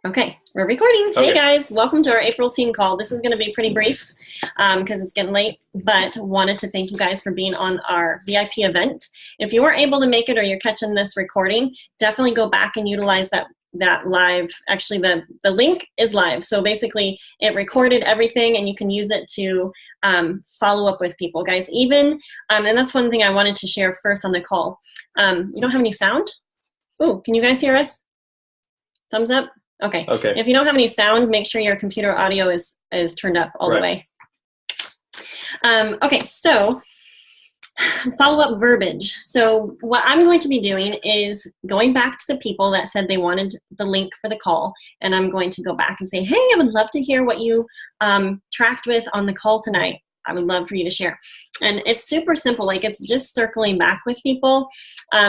Okay, we're recording. Okay. Hey guys, welcome to our April team call. This is going to be pretty brief because it's getting late, but wanted to thank you guys for being on our VIP event. If you weren't able to make it or you're catching this recording, definitely go back and utilize that live. Actually, the link is live. So basically, it recorded everything and you can use it to follow up with people. Guys, even, and that's one thing I wanted to share first on the call. You don't have any sound? Oh, can you guys hear us? Thumbs up? Okay. If you don't have any sound, make sure your computer audio is turned up all the way. Okay, so follow-up verbiage. So what I'm going to be doing is going back to the people that said they wanted the link for the call, and I'm going to go back and say, hey, I would love to hear what you tracked with on the call tonight. I would love for you to share. And it's super simple. Like, it's just circling back with people.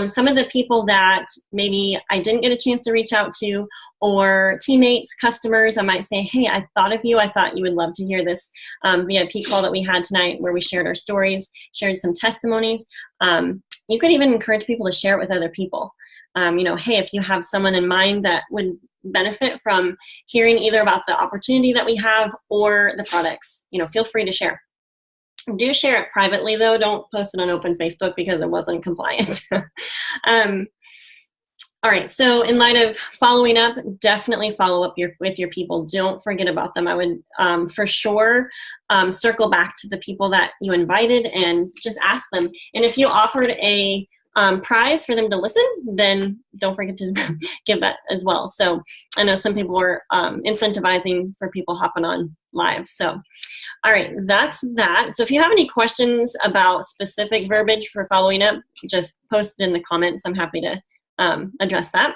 Some of the people that maybe I didn't get a chance to reach out to, or teammates, customers, I might say, hey, I thought of you. I thought you would love to hear this VIP call that we had tonight where we shared our stories, shared some testimonies. You could even encourage people to share it with other people. You know, hey, if you have someone in mind that would benefit from hearing either about the opportunity that we have or the products, you know, feel free to share. Do share it privately, though. Don't post it on open Facebook because it wasn't compliant. All right, so in light of following up, definitely follow up with your people. Don't forget about them. I would for sure circle back to the people that you invited and just ask them. And if you offered a prize for them to listen, then don't forget to give that as well. So I know some people were incentivizing for people hopping on live. So, all right, that's that. So if you have any questions about specific verbiage for following up, just post it in the comments. I'm happy to address that.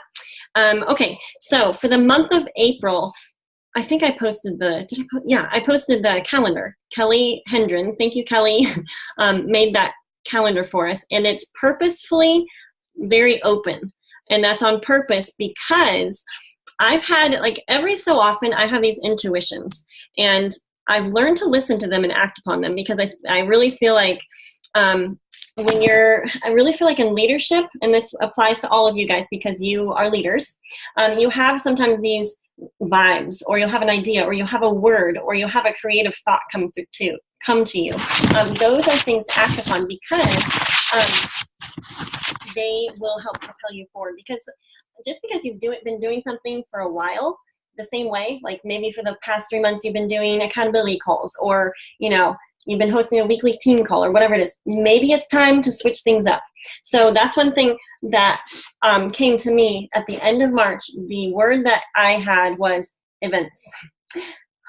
Okay, so for the month of April, I think I posted I posted the calendar. Kelly Hendren, thank you, Kelly, made that calendar for us, and it's purposefully very open, and that's on purpose because I've had, like, every so often I have these intuitions, and I've learned to listen to them and act upon them because I really feel like I really feel like in leadership, and this applies to all of you guys because you are leaders, you have sometimes these vibes, or you'll have an idea, or you'll have a word, or you'll have a creative thought come to you. Those are things to act upon because they will help propel you forward. Because just because you've been doing something for a while the same way, like maybe for the past 3 months you've been doing accountability calls, or you know, you've been hosting a weekly team call, or whatever it is, maybe it's time to switch things up. So that's one thing that came to me at the end of March. The word that I had was events.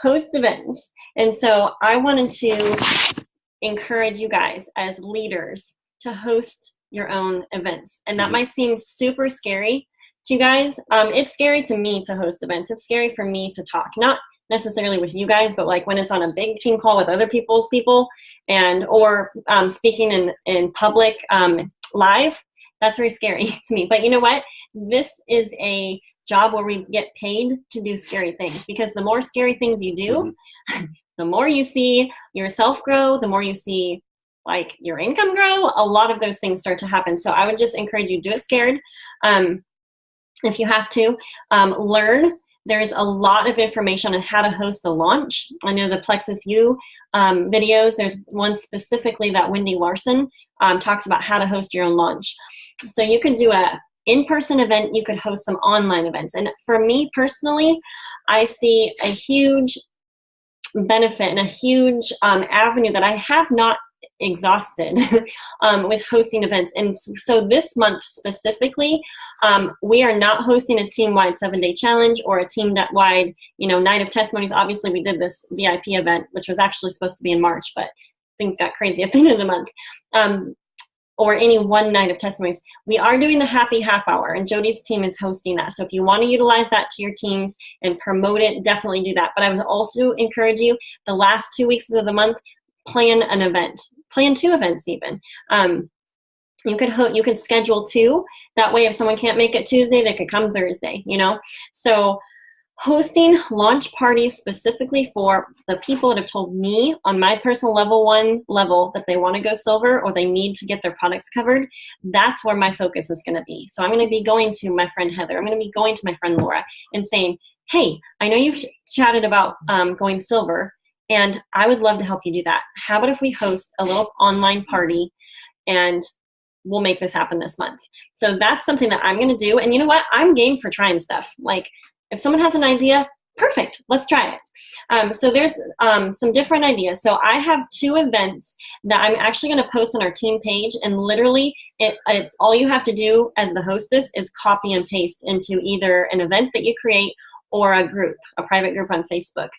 Host events. And so I wanted to encourage you guys as leaders to host your own events. And that might seem super scary to you guys. It's scary to me to host events. It's scary for me to talk, not necessarily with you guys, but like when it's on a big team call with other people's people, and or speaking in public live. That's very scary to me. But you know what? This is a job where we get paid to do scary things, because the more scary things you do, the more you see yourself grow, the more you see like your income grow. A lot of those things start to happen. So I would just encourage you, do it scared. If you have to, learn. There's a lot of information on how to host a launch. I know the Plexus U videos, there's one specifically that Wendy Larson talks about how to host your own launch. So you could do a in-person event, you could host some online events. And for me personally, I see a huge benefit and a huge avenue that I have not exhausted with hosting events. And so this month specifically, we are not hosting a team-wide 7-day challenge or a team-wide, night of testimonies. Obviously, we did this VIP event, which was actually supposed to be in March, but things got crazy at the end of the month. Or any one night of testimonies. We are doing the happy half hour, and Jody's team is hosting that. So if you want to utilize that to your teams and promote it, definitely do that. But I would also encourage you, the last 2 weeks of the month, plan an event. Plan 2 events even. You could schedule 2. That way, if someone can't make it Tuesday, they could come Thursday, So hosting launch parties specifically for the people that have told me on my personal level 1 level that they want to go silver or they need to get their products covered, that's where my focus is going to be. So I'm going to be going to my friend Heather. I'm going to be going to my friend Laura and saying, hey, I know you've chatted about going silver, and I would love to help you do that. How about if we host a little online party and we'll make this happen this month? So that's something that I'm going to do. And you know what? I'm game for trying stuff. Like if someone has an idea, perfect, let's try it. So there's some different ideas. So I have 2 events that I'm actually going to post on our team page, and literally it's all you have to do as the hostess is copy and paste into either an event that you create or a group, a private group on Facebook.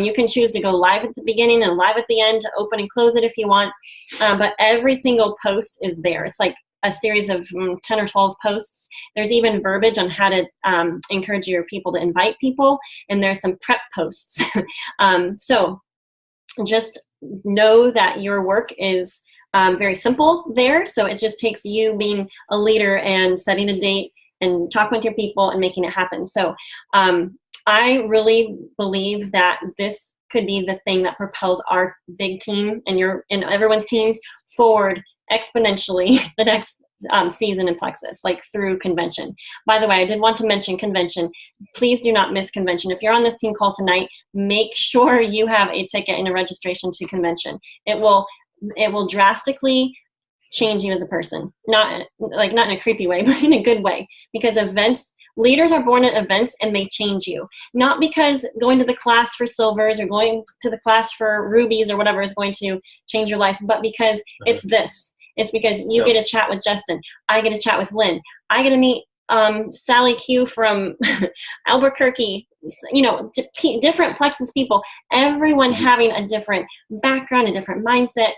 You can choose to go live at the beginning and live at the end, to open and close it if you want, but every single post is there. It's like a series of 10 or 12 posts. There's even verbiage on how to encourage your people to invite people, and there's some prep posts. So just know that your work is very simple there. So it just takes you being a leader and setting a date and talking with your people and making it happen. So I really believe that this could be the thing that propels our big team and everyone's teams forward exponentially the next season in Plexus, like through convention. By the way, I did want to mention convention. Please do not miss convention. If you're on this team call tonight, make sure you have a ticket and a registration to convention. It will drastically change you as a person, not in a creepy way, but in a good way, because leaders are born at events and they change you. Not because going to the class for silvers or going to the class for rubies or whatever is going to change your life, but because it's this. It's because you get to chat with Justin. I get to chat with Lynn. I get to meet Sally Q from Albuquerque, different Plexus people, everyone having a different background, a different mindset,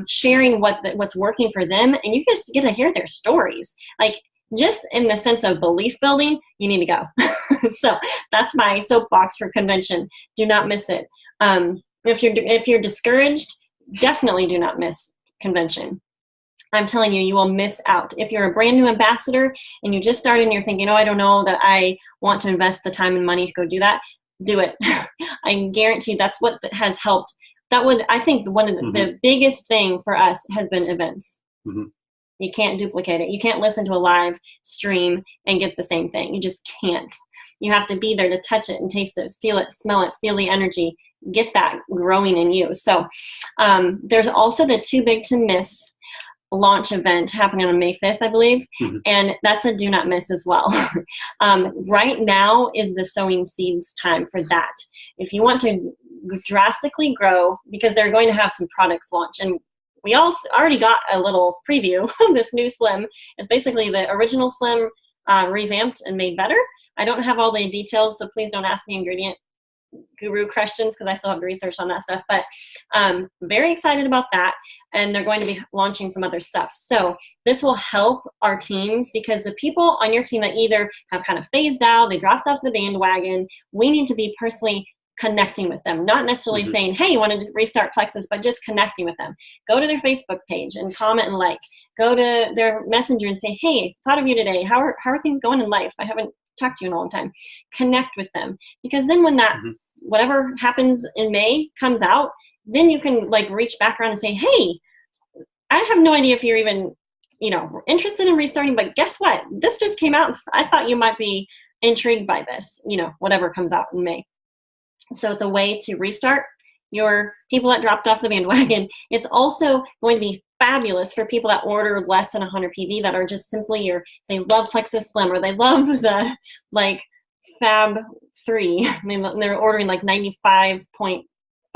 sharing what's working for them. And you just get to hear their stories. Like, just in the sense of belief building, you need to go. So that's my soapbox for convention. Do not miss it. If you're discouraged, definitely do not miss convention. I'm telling you, you will miss out. If you're a brand new ambassador and you just started and you're thinking, I don't know that I want to invest the time and money to go do that, do it. I guarantee that's what has helped. I think one of the biggest thing for us has been events. Mm-hmm. You can't duplicate it. You can't listen to a live stream and get the same thing. You just can't. You have to be there to touch it and taste it, feel it, smell it, feel the energy, get that growing in you. So there's also the Too Big to Miss launch event happening on May 5th, I believe. Mm-hmm. And that's a do not miss as well. Right now is the sowing seeds time for that. If you want to drastically grow, because they're going to have some products launch, and we all already got a little preview of this new Slim. It's basically the original Slim revamped and made better. I don't have all the details, so please don't ask me ingredient guru questions because I still have to research on that stuff, but very excited about that. And they're going to be launching some other stuff. So this will help our teams, because the people on your team that either have kind of phased out, they dropped off the bandwagon, we need to be personally connecting with them, not necessarily saying, hey, you want to restart Plexus, but just connecting with them. Go to their Facebook page and comment and like. Go to their messenger and say, hey, thought of you today. How are things going in life? I haven't talked to you in a long time. Connect with them, because then when that whatever happens in May comes out, then you can like reach back around and say, hey, I have no idea if you're even interested in restarting, but guess what? This just came out. I thought you might be intrigued by this, whatever comes out in May. So it's a way to restart your people that dropped off the bandwagon. It's also going to be fabulous for people that order less than 100 PV, that are just simply they love Plexus Slim, or they love the Fab 3. I mean, they're ordering 95.5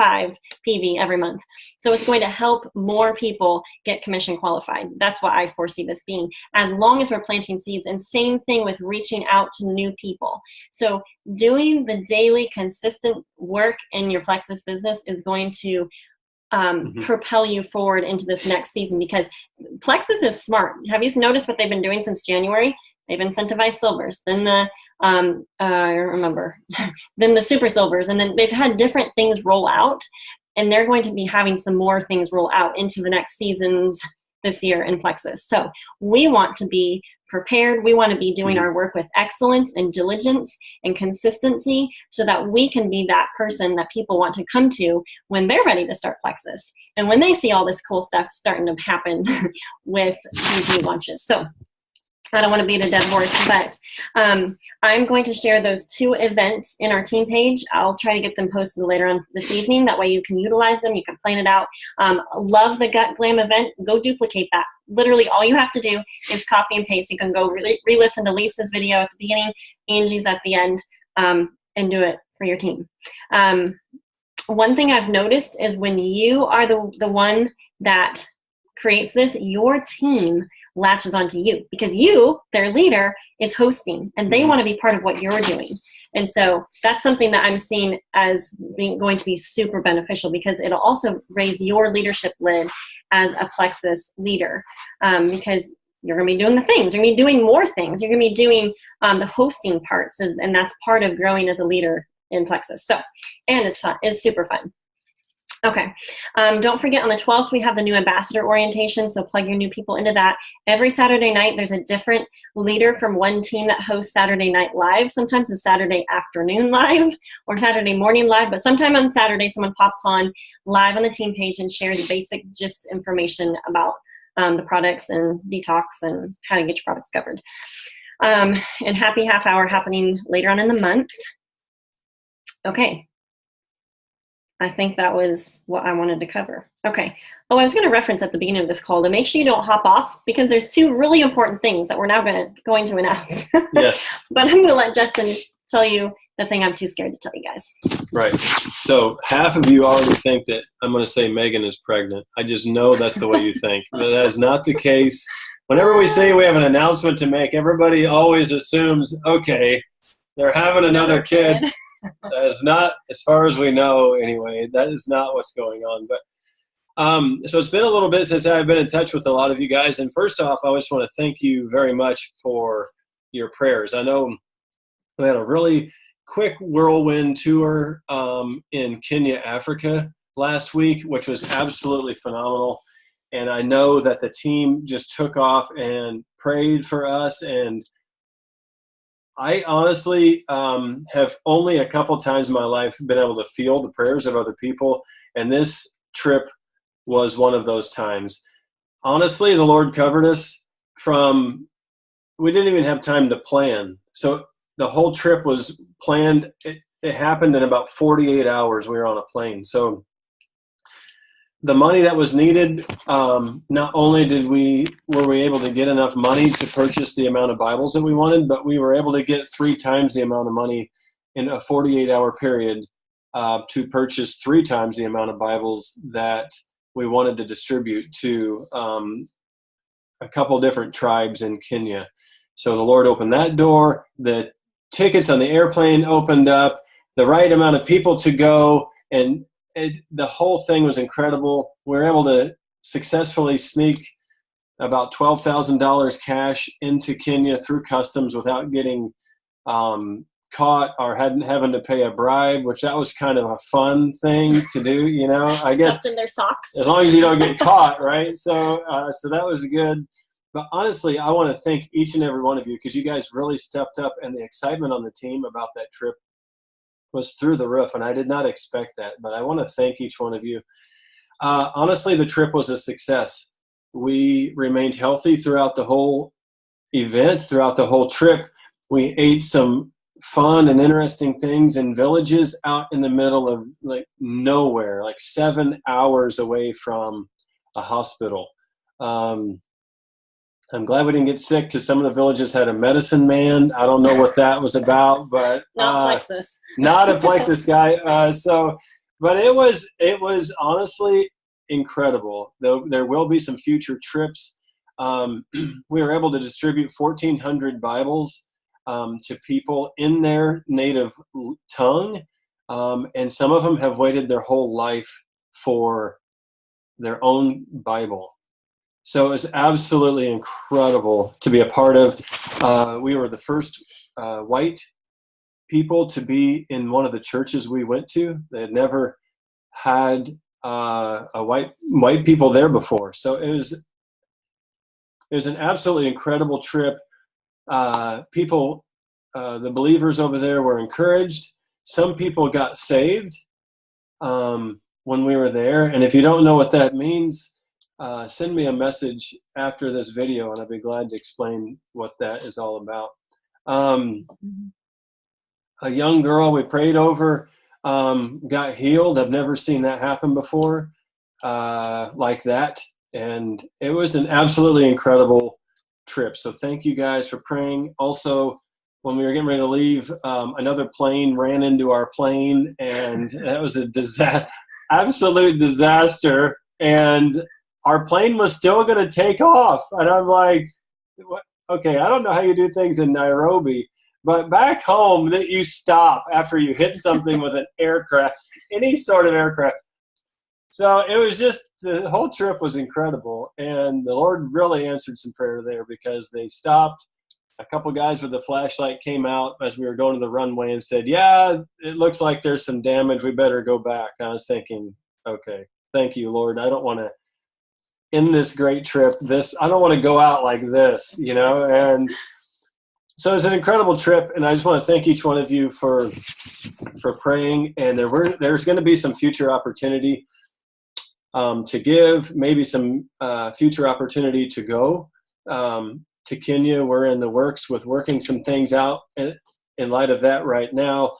PV every month. So it's going to help more people get commission qualified. That's what I foresee this being, as long as we're planting seeds. And same thing with reaching out to new people. So doing the daily consistent work in your Plexus business is going to propel you forward into this next season, because Plexus is smart. Have you noticed what they've been doing since January? They've incentivized silvers, then the then the super silvers, and then they've had different things roll out, and they're going to be having some more things roll out into the next seasons this year in Plexus. So we want to be prepared. We want to be doing our work with excellence and diligence and consistency, so that we can be that person that people want to come to when they're ready to start Plexus, and when they see all this cool stuff starting to happen with these new launches. So I don't want to beat a dead horse, but I'm going to share those 2 events in our team page. I'll try to get them posted later on this evening. That way you can utilize them. You can plan it out. Love the Gut Glam event. Go duplicate that. Literally all you have to do is copy and paste. You can go re-listen to Lisa's video at the beginning, Angie's at the end, and do it for your team. One thing I've noticed is when you are the one that creates this, your team latches onto you because you, their leader, is hosting and they want to be part of what you're doing. And so that's something that I'm seeing as going to be super beneficial because it'll also raise your leadership lid as a Plexus leader because you're going to be doing the things. You're going to be doing more things. You're going to be doing the hosting parts, and that's part of growing as a leader in Plexus. So, and it's fun. It's super fun. Okay. Don't forget on the 12th, we have the new ambassador orientation. So plug your new people into that. Every Saturday night, there's a different leader from one team that hosts Saturday Night Live. Sometimes it's Saturday afternoon live or Saturday morning live, but sometime on Saturday, someone pops on live on the team page and shares basic just information about the products and detox and how to get your products covered. And happy half hour happening later on in the month. Okay. I think that was what I wanted to cover. Okay. Oh, I was going to reference at the beginning of this call to make sure you don't hop off because there's 2 really important things that we're now going to announce. Yes. But I'm going to let Justin tell you the thing I'm too scared to tell you guys. Right. So half of you already think that I'm going to say Megan is pregnant. I just know that's the way you think. But that is not the case. Whenever we say we have an announcement to make, everybody always assumes, okay, they're having another kid. That is not, as far as we know anyway, that is not what's going on. But so it's been a little bit since I've been in touch with a lot of you guys. And first off, I just want to thank you very much for your prayers. I know we had a really quick whirlwind tour in Kenya, Africa last week, which was absolutely phenomenal. And I know that the team just took off and prayed for us. And I honestly have only a couple times in my life been able to feel the prayers of other people, and this trip was one of those times. Honestly, the Lord covered us from, we didn't even have time to plan. So the whole trip was planned. It happened in about 48 hours. We were on a plane. So the money that was needed, not only were we able to get enough money to purchase the amount of Bibles that we wanted, but we were able to get 3 times the amount of money in a 48-hour period to purchase 3 times the amount of Bibles that we wanted to distribute to a couple different tribes in Kenya. So the Lord opened that door. The tickets on the airplane opened up, the right amount of people to go, and the whole thing was incredible. We were able to successfully sneak about $12,000 cash into Kenya through customs without getting caught or having to pay a bribe, which that was kind of a fun thing to do, you know. I guess in their socks. As long as you don't get caught, right? So that was good. But honestly, I want to thank each and every one of you because you guys really stepped up, and the excitement on the team about that trip was through the roof, and I did not expect that, but I want to thank each one of you. Honestly, the trip was a success. We remained healthy throughout the whole event, throughout the whole trip. We ate some fun and interesting things in villages out in the middle of like nowhere, like 7 hours away from a hospital. I'm glad we didn't get sick because some of the villages had a medicine man. I don't know what that was about, but not Plexus. Not a Plexus guy. But it was honestly incredible. Though there will be some future trips. We were able to distribute 1,400 Bibles to people in their native tongue, and some of them have waited their whole life for their own Bible. So it was absolutely incredible to be a part of. We were the first white people to be in one of the churches we went to. They had never had a white people there before. So it was an absolutely incredible trip. People, the believers over there were encouraged. Some people got saved when we were there. And if you don't know what that means, send me a message after this video, and I'd be glad to explain what that is all about. A young girl we prayed over got healed. I've never seen that happen before like that. And it was an absolutely incredible trip. So thank you guys for praying. Also, when we were getting ready to leave, another plane ran into our plane, and that was a absolute disaster. And our plane was still going to take off. And I'm like, what? Okay, I don't know how you do things in Nairobi, but back home that you stop after you hit something with an aircraft, any sort of aircraft. So it was just, the whole trip was incredible. And the Lord really answered some prayer there, because they stopped. A couple guys with a flashlight came out as we were going to the runway and said, yeah, it looks like there's some damage. We better go back. And I was thinking, okay, thank you, Lord. I don't want to end this great trip. I don't want to go out like this, you know? And so it's an incredible trip. And I just want to thank each one of you for praying. And there's going to be some future opportunity to give, maybe some future opportunity to go to Kenya. We're in the works with working some things out in light of that right now.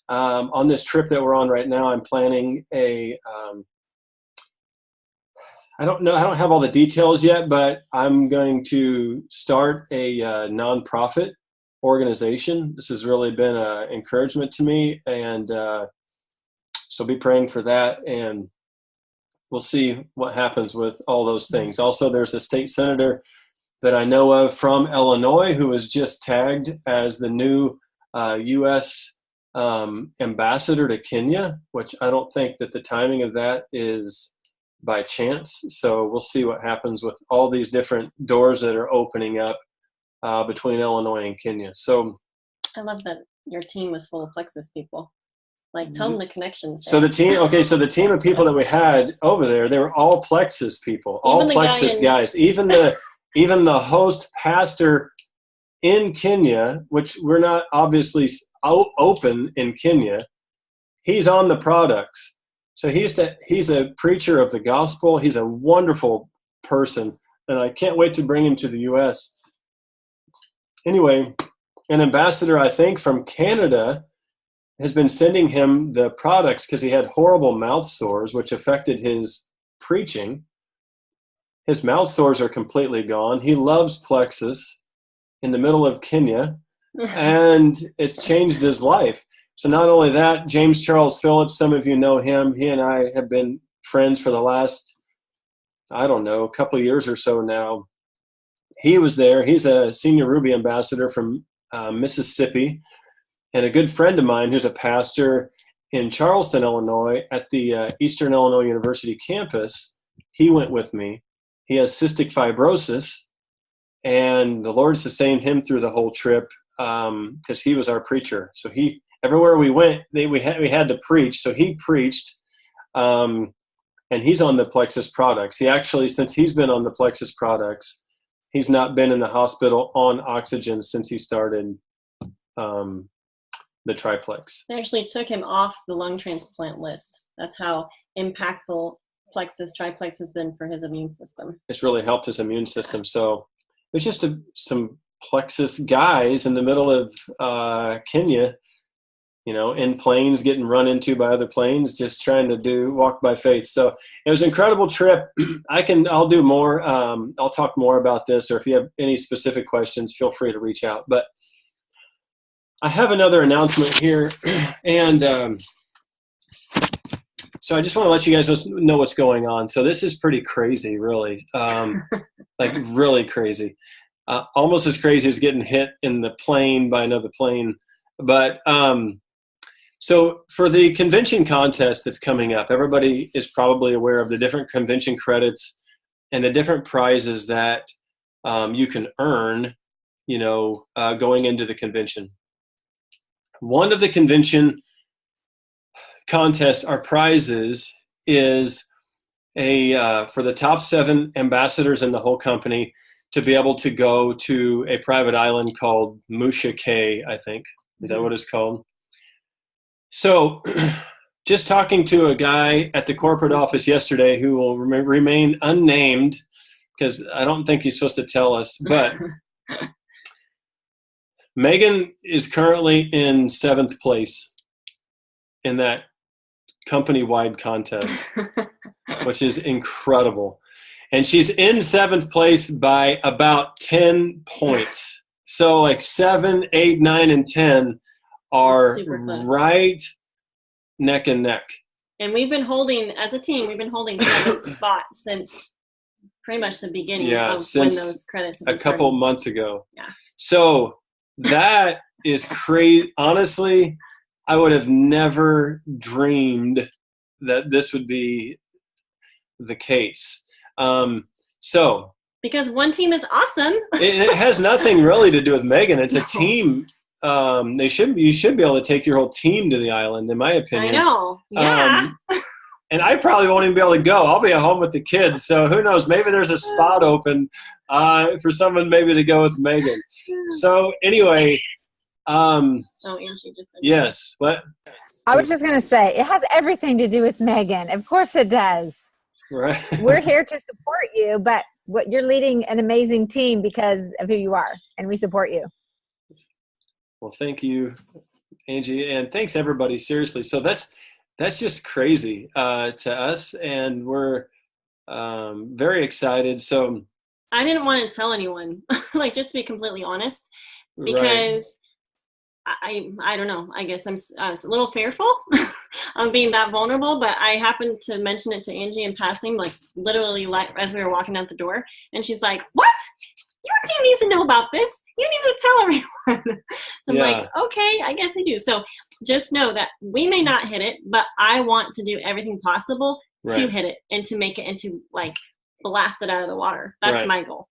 On this trip that we're on right now, I'm planning I don't have all the details yet, but I'm going to start a nonprofit organization. This has really been an encouragement to me, and so be praying for that, and we'll see what happens with all those things. Also, there's a state senator that I know of from Illinois who was just tagged as the new U.S. Ambassador to Kenya, which I don't think that the timing of that is by chance. So we'll see what happens with all these different doors that are opening up between Illinois and Kenya. So I love that your team was full of Plexus people. Like, tell them the connections there. So the team of people that we had over there, they were all Plexus people, all Plexus guys. Even the host pastor in Kenya, which we're not obviously open in Kenya, he's on the products. So he's a preacher of the gospel. He's a wonderful person, and I can't wait to bring him to the U.S. Anyway, an ambassador, I think, from Canada has been sending him the products because he had horrible mouth sores, which affected his preaching. His mouth sores are completely gone. He loves Plexus in the middle of Kenya, and it's changed his life. So not only that, James Charles Phillips, some of you know him. He and I have been friends for the last, I don't know, a couple of years or so now. He was there. He's a senior Ruby ambassador from Mississippi, and a good friend of mine who's a pastor in Charleston, Illinois, at the Eastern Illinois University campus. He went with me. He has cystic fibrosis, and the Lord sustained him through the whole trip because he was our preacher. So everywhere we went, we had to preach. So he preached, and he's on the Plexus products. He actually, since he's been on the Plexus products, he's not been in the hospital on oxygen since he started the triplex. They actually took him off the lung transplant list. That's how impactful triplex has been for his immune system. It's really helped his immune system. So there's just some Plexus guys in the middle of Kenya, in planes getting run into by other planes, just trying to walk by faith. So it was an incredible trip. I'll do more. I'll talk more about this, or if you have any specific questions, feel free to reach out. But I have another announcement here, and so I just want to let you guys know what's going on. So this is pretty crazy, really, like really crazy, almost as crazy as getting hit in the plane by another plane. But so for the convention contest that's coming up, everybody is probably aware of the different convention credits and the different prizes that you can earn, going into the convention. One of the convention contests or prizes is for the top 7 ambassadors in the whole company to be able to go to a private island called Musha Cay, I think. Is that what it's called? So just talking to a guy at the corporate office yesterday who will remain unnamed because I don't think he's supposed to tell us, but Megan is currently in 7th place in that company-wide contest, which is incredible. And she's in 7th place by about 10 points. So like 7, 8, 9, and 10 are right neck and neck. And we've been holding, as a team, 7th spot since pretty much the beginning of when those credits have been a couple starting. months ago. Yeah. So that is crazy. Honestly, I would have never dreamed that this would be the case. Because one team is awesome. it has nothing really to do with Megan. It's a team. You should be able to take your whole team to the island, in my opinion. I know. Yeah. And I probably won't even be able to go. I'll be at home with the kids. So who knows? Maybe there's a spot open for someone maybe to go with Megan. So anyway. Angie just. Yes. What? I was just going to say, it has everything to do with Megan. Of course it does. Right. We're here to support you, but you're leading an amazing team because of who you are, and we support you. Well, thank you, Angie, and thanks everybody. Seriously, so that's just crazy to us, and we're very excited. So I didn't want to tell anyone, like, just to be completely honest, because I don't know. I guess I was a little fearful of being that vulnerable, but I happened to mention it to Angie in passing, like literally like as we were walking out the door, and she's like, "What? Your team needs to know about this. You need to tell everyone." So I'm like, okay, I guess they do. So just know that we may not hit it, but I want to do everything possible to hit it and to make it and to like blast it out of the water. That's my goal.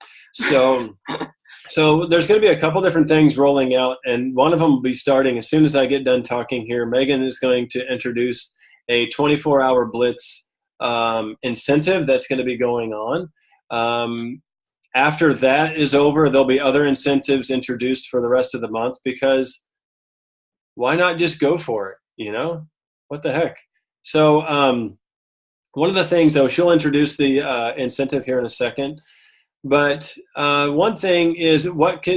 So there's going to be a couple different things rolling out, and one of them will be starting as soon as I get done talking here. Megan is going to introduce a 24-hour Blitz incentive that's going to be going on. After that is over, there'll be other incentives introduced for the rest of the month, because why not just go for it? You know, what the heck? So one of the things, though, she'll introduce the incentive here in a second. But one thing is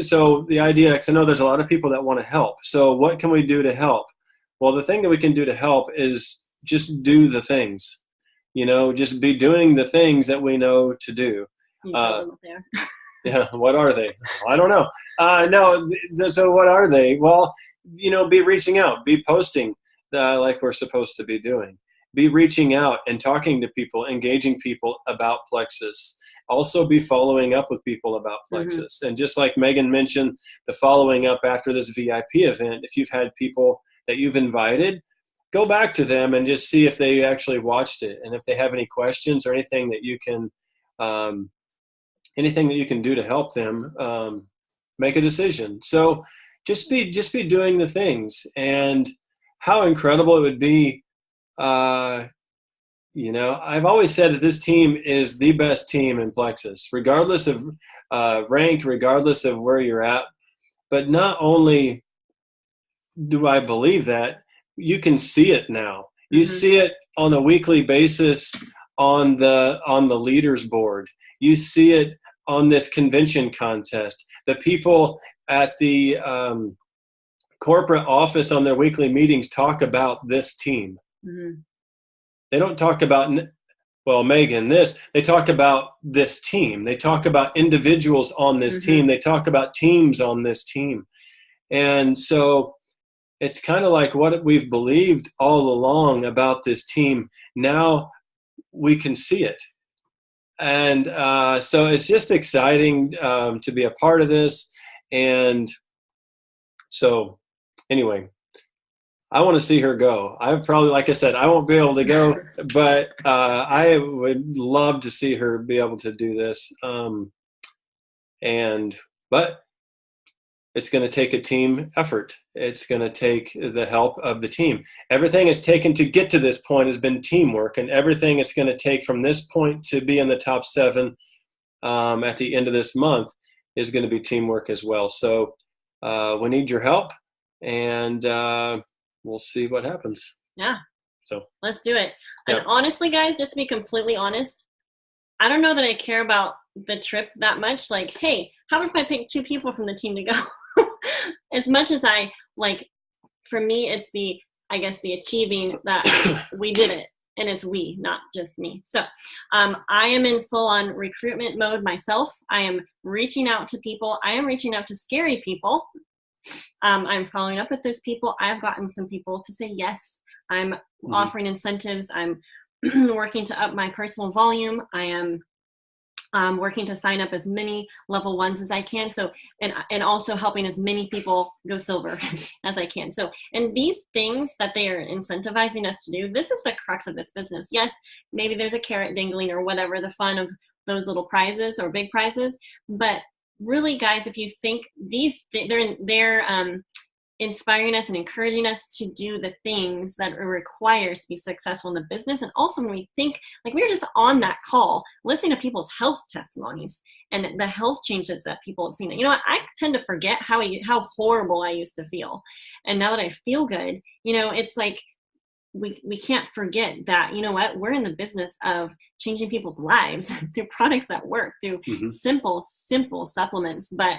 so the idea, because I know there's a lot of people that want to help. So what can we do to help? Well, the thing that we can do to help is just do the things, just be doing the things that we know to do. You tell them what they are. Yeah, what are they? I don't know. No, so what are they? Well, be reaching out, be posting like we're supposed to be doing. Be reaching out and talking to people, engaging people about Plexus. Also be following up with people about Plexus. And just like Megan mentioned, the following up after this VIP event, if you've had people that you've invited, go back to them and just see if they actually watched it. And if they have any questions or anything that you can do to help them make a decision. So just be doing the things. And how incredible it would be. I've always said that this team is the best team in Plexus, regardless of rank, regardless of where you're at. But not only do I believe that, you can see it now. You see it on a weekly basis on the leaders board. You see it on this convention contest. The people at the corporate office on their weekly meetings talk about this team. They don't talk about, Megan, this. They talk about this team. They talk about individuals on this team. They talk about teams on this team. And so it's kind of like what we've believed all along about this team. Now we can see it. And so it's just exciting to be a part of this. And so anyway, I want to see her go. I probably, like I said, I won't be able to go, but I would love to see her be able to do this. But it's going to take a team effort. It's going to take the help of the team. Everything it's taken to get to this point has been teamwork, and everything it's going to take from this point to be in the top 7 at the end of this month is going to be teamwork as well. So we need your help, and we'll see what happens. Yeah. So let's do it. Yep. And honestly, guys, just to be completely honest, I don't know that I care about the trip that much. Like, hey, how about if I pick 2 people from the team to go? As much as I like, for me, it's the achieving that we did it. And it's we, not just me. So I am in full on recruitment mode myself. I am reaching out to people. I am reaching out to scary people. I'm following up with those people. I've gotten some people to say yes. I'm offering incentives. I'm working to up my personal volume. I am working to sign up as many level 1s as I can. So, and also helping as many people go silver as I can. So, and these things that they are incentivizing us to do, this is the crux of this business. Yes, maybe there's a carrot dangling or whatever, the fun of those little prizes or big prizes. But really, guys, if you think they're inspiring us and encouraging us to do the things that it requires to be successful in the business. And also when we think, like we were just on that call, listening to people's health testimonies and the health changes that people have seen. You know what? I tend to forget how horrible I used to feel. And now that I feel good, you know, it's like, we can't forget that, you know what, we're in the business of changing people's lives through products that work, through simple supplements. But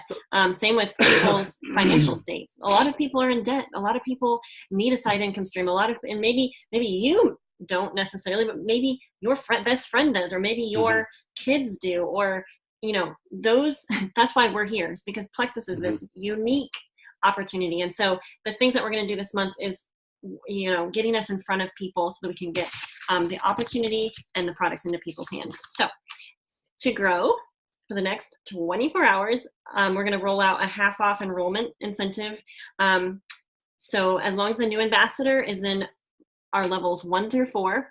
same with people's financial state. A lot of people are in debt. A lot of people need a side income stream. And maybe you don't necessarily, but maybe your best friend does, or maybe your kids do, or, you know, that's why we're here, is because Plexus is this unique opportunity. And so the things that we're going to do this month is, you know, getting us in front of people so that we can get the opportunity and the products into people's hands. So to grow for the next 24 hours, we're going to roll out a half off enrollment incentive. So as long as the new ambassador is in our levels 1 through 4,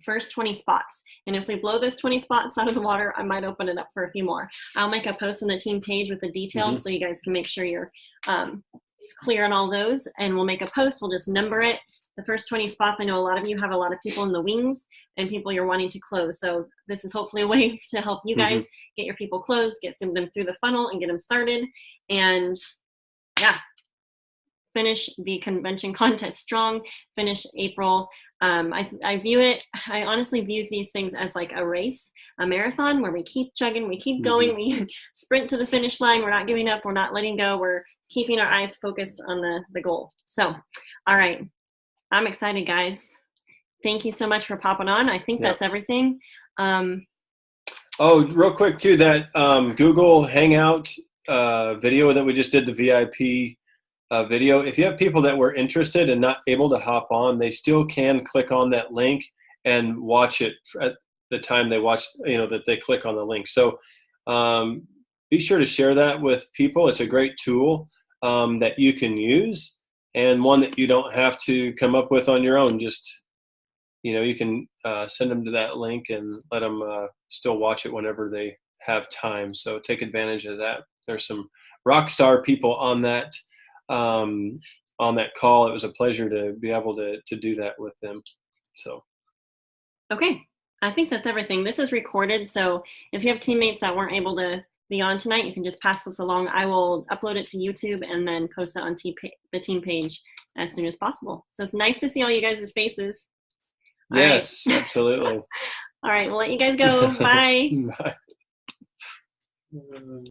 first 20 spots. And if we blow those 20 spots out of the water, I might open it up for a few more. I'll make a post on the team page with the details so you guys can make sure you're clear on all those, and we'll make a post. We'll just number it. The first 20 spots, I know a lot of you have a lot of people in the wings and people you're wanting to close. So this is hopefully a way to help you guys get your people closed, get them through the funnel and get them started. And yeah, finish the convention contest strong, finish April. I honestly view these things as like a race, a marathon where we keep chugging, we keep going, we sprint to the finish line. We're not giving up. We're not letting go. We're keeping our eyes focused on the goal. So, all right. I'm excited, guys. Thank you so much for popping on. I think that's everything. Oh, real quick too, that Google Hangout video that we just did, the VIP video, if you have people that were interested and not able to hop on, they still can click on that link and watch it at the time they watch, you know, that they click on the link. So be sure to share that with people. It's a great tool that you can use, and one that you don't have to come up with on your own. Just, you know, you can send them to that link and let them still watch it whenever they have time. So take advantage of that. There's some rock star people on that call. It was a pleasure to be able to do that with them. So okay, I think that's everything. This is recorded, so if you have teammates that weren't able to be on tonight, you can just pass this along. I will upload it to YouTube and then post it on the team page as soon as possible. So it's nice to see all you guys' faces. Yes, absolutely. All right, we'll let you guys go. Bye. Bye.